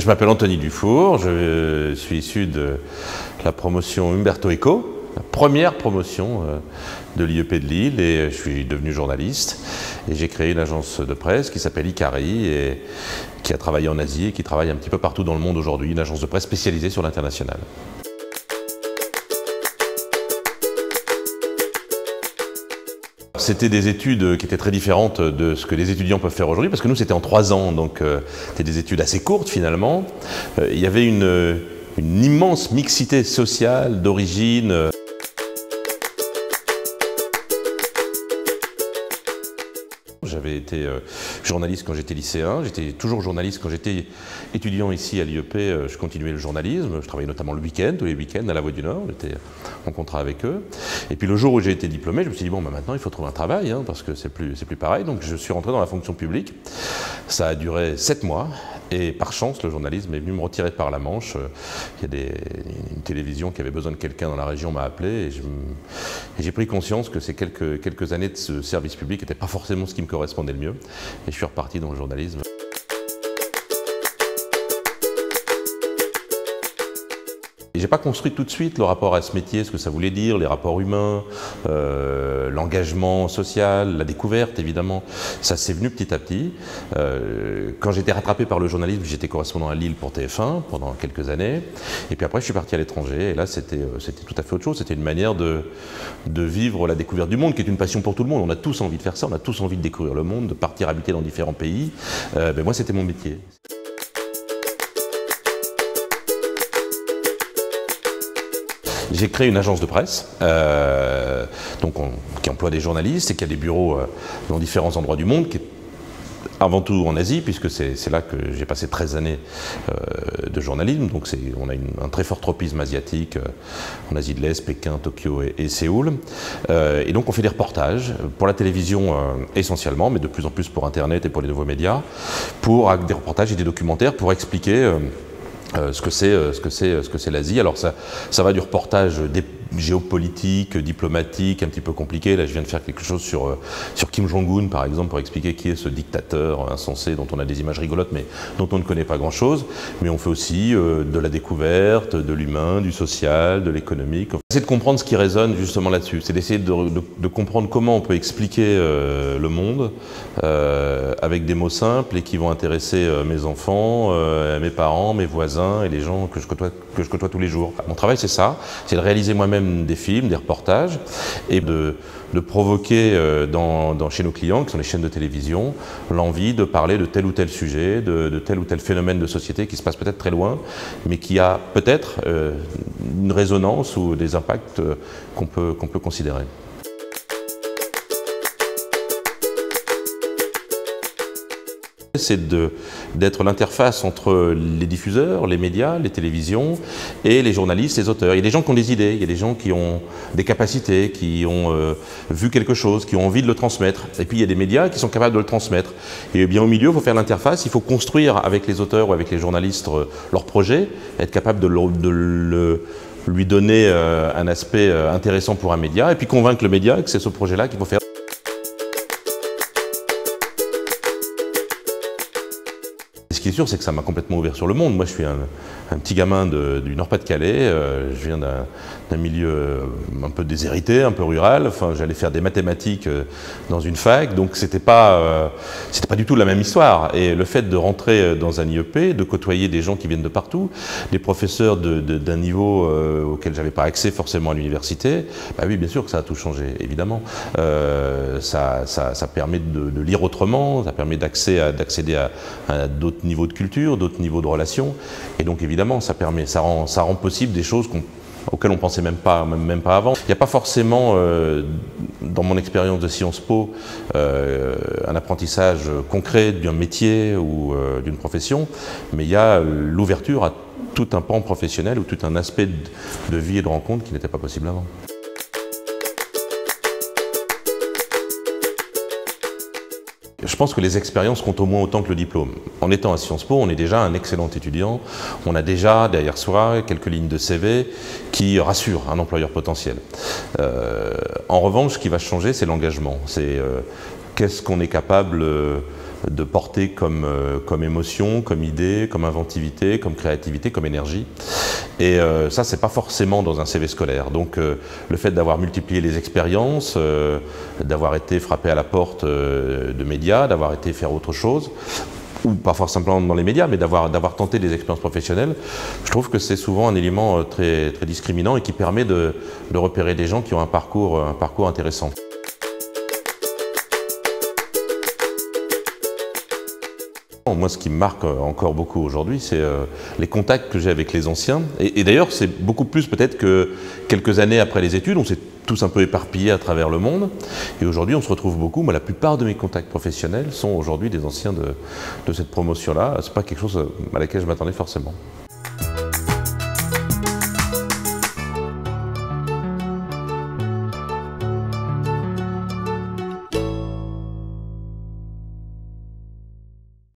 m'appelle Anthony Dufour, je suis issu de la promotion Umberto Eco, la première promotion de l'IEP de Lille, et je suis devenu journaliste. Et j'ai créé une agence de presse qui s'appelle Ikari et qui a travaillé en Asie et qui travaille un petit peu partout dans le monde aujourd'hui, une agence de presse spécialisée sur l'international. C'était des études qui étaient très différentes de ce que les étudiants peuvent faire aujourd'hui, parce que nous c'était en 3 ans, donc c'était des études assez courtes finalement. Il y avait une immense mixité sociale, d'origine. J'avais été journaliste quand j'étais lycéen, j'étais toujours journaliste quand j'étais étudiant ici à l'IEP, je continuais le journalisme, je travaillais notamment le week-end, tous les week-ends à La Voix du Nord, j'étais en contrat avec eux. Et puis le jour où j'ai été diplômé, je me suis dit bon bah, maintenant il faut trouver un travail, parce que c'est plus pareil, donc je suis rentré dans la fonction publique. Ça a duré 7 mois et par chance le journalisme est venu me retirer par la manche. Il y a une télévision qui avait besoin de quelqu'un dans la région m'a appelé et j'ai pris conscience que ces quelques années de ce service public n'étaient pas forcément ce qui me correspondait le mieux, et je suis reparti dans le journalisme. J'ai pas construit tout de suite le rapport à ce métier, ce que ça voulait dire, les rapports humains, l'engagement social, la découverte évidemment. Ça s'est venu petit à petit. Quand j'étais rattrapé par le journalisme, j'étais correspondant à Lille pour TF1 pendant quelques années. Et puis après je suis parti à l'étranger et là c'était tout à fait autre chose. C'était une manière de vivre la découverte du monde, qui est une passion pour tout le monde. On a tous envie de faire ça, on a tous envie de découvrir le monde, de partir habiter dans différents pays. Ben moi c'était mon métier. J'ai créé une agence de presse qui emploie des journalistes et qui a des bureaux dans différents endroits du monde, qui est avant tout en Asie, puisque c'est là que j'ai passé 13 années de journalisme. Donc on a un très fort tropisme asiatique en Asie de l'Est, Pékin, Tokyo et Séoul. Et donc on fait des reportages pour la télévision essentiellement, mais de plus en plus pour Internet et pour les nouveaux médias, pour des reportages et des documentaires pour expliquer ce que c'est l'Asie. Alors ça va du reportage géopolitique, diplomatique, un petit peu compliqué. Là je viens de faire quelque chose sur Kim Jong-un par exemple, pour expliquer qui est ce dictateur insensé dont on a des images rigolotes mais dont on ne connaît pas grand chose. Mais on fait aussi de la découverte, de l'humain, du social, de l'économique. C'est de comprendre ce qui résonne justement là-dessus. C'est d'essayer de comprendre comment on peut expliquer le monde avec des mots simples et qui vont intéresser mes enfants, mes parents, mes voisins et les gens que je côtoie tous les jours. Mon travail c'est ça, c'est de réaliser moi-même des films, des reportages et de provoquer chez nos clients, qui sont les chaînes de télévision, l'envie de parler de tel ou tel sujet, de tel ou tel phénomène de société qui se passe peut-être très loin, mais qui a peut-être une résonance ou des impacts qu'on peut considérer. C'est d'être l'interface entre les diffuseurs, les médias, les télévisions et les journalistes, les auteurs. Il y a des gens qui ont des idées, il y a des gens qui ont des capacités, qui ont vu quelque chose, qui ont envie de le transmettre. Et puis il y a des médias qui sont capables de le transmettre. Et bien au milieu, il faut faire l'interface, il faut construire avec les auteurs ou avec les journalistes leur projet, être capable de lui donner un aspect intéressant pour un média, et puis convaincre le média que c'est ce projet-là qu'il faut faire. Ce qui est sûr, c'est que ça m'a complètement ouvert sur le monde. Moi, je suis un petit gamin du Nord-Pas-de-Calais. Je viens d'un milieu un peu déshérité, un peu rural. Enfin, j'allais faire des mathématiques dans une fac, donc c'était pas du tout la même histoire. Et le fait de rentrer dans un IEP, de côtoyer des gens qui viennent de partout, des professeurs d'un niveau auquel j'avais pas accès forcément à l'université, bah oui, bien sûr que ça a tout changé, évidemment. Ça permet de lire autrement, ça permet d'accéder à d'autres niveaux de culture, d'autres niveaux de relations, et donc évidemment ça rend possible des choses auxquelles on ne pensait même pas avant. Il n'y a pas forcément, dans mon expérience de Sciences Po, un apprentissage concret d'un métier ou d'une profession, mais il y a l'ouverture à tout un pan professionnel ou tout un aspect de vie et de rencontre qui n'était pas possible avant. Je pense que les expériences comptent au moins autant que le diplôme. En étant à Sciences Po, on est déjà un excellent étudiant. On a déjà derrière soi quelques lignes de CV qui rassurent un employeur potentiel. En revanche, ce qui va changer, c'est l'engagement. C'est qu'est-ce qu'on est capable de porter comme émotion, comme idée, comme inventivité, comme créativité, comme énergie. Et ça, c'est pas forcément dans un CV scolaire. Donc le fait d'avoir multiplié les expériences, d'avoir été frappé à la porte de médias, d'avoir été faire autre chose, ou pas forcément dans les médias, mais d'avoir tenté des expériences professionnelles, je trouve que c'est souvent un élément très discriminant et qui permet de repérer des gens qui ont un parcours intéressant. Moi, ce qui me marque encore beaucoup aujourd'hui, c'est les contacts que j'ai avec les anciens. Et d'ailleurs, c'est beaucoup plus peut-être que quelques années après les études, on s'est tous un peu éparpillés à travers le monde. Et aujourd'hui, on se retrouve beaucoup. Moi, la plupart de mes contacts professionnels sont aujourd'hui des anciens de cette promotion-là. Ce n'est pas quelque chose à laquelle je m'attendais forcément.